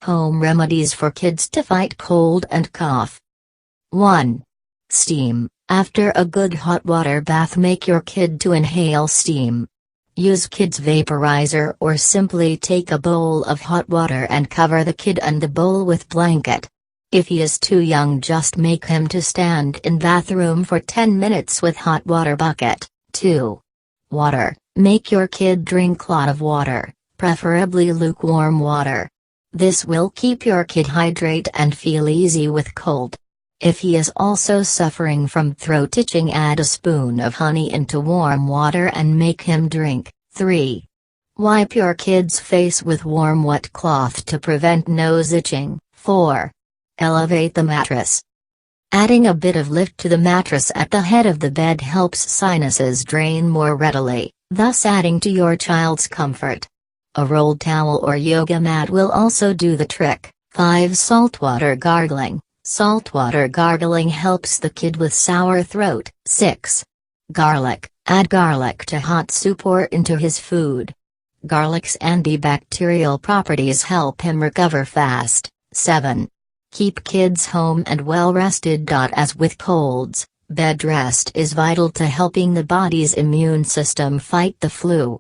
Home remedies for kids to fight cold and cough. 1. Steam. After a good hot water bath, make your kid to inhale steam. Use kids vaporizer or simply take a bowl of hot water and cover the kid and the bowl with blanket. If he is too young, just make him to stand in bathroom for 10 minutes with hot water bucket. 2. Water. Make your kid drink lot of water, preferably lukewarm water. This will keep your kid hydrated and feel easy with cold. If he is also suffering from throat itching, add a spoon of honey into warm water and make him drink. 3. Wipe your kid's face with warm wet cloth to prevent nose itching. 4. Elevate the mattress. Adding a bit of lift to the mattress at the head of the bed helps sinuses drain more readily, thus adding to your child's comfort. A rolled towel or yoga mat will also do the trick. 5. Saltwater gargling. Saltwater gargling helps the kid with sour throat. 6. Garlic. Add garlic to hot soup or into his food. Garlic's antibacterial properties help him recover fast. 7. Keep kids home and well rested. As with colds, bed rest is vital to helping the body's immune system fight the flu.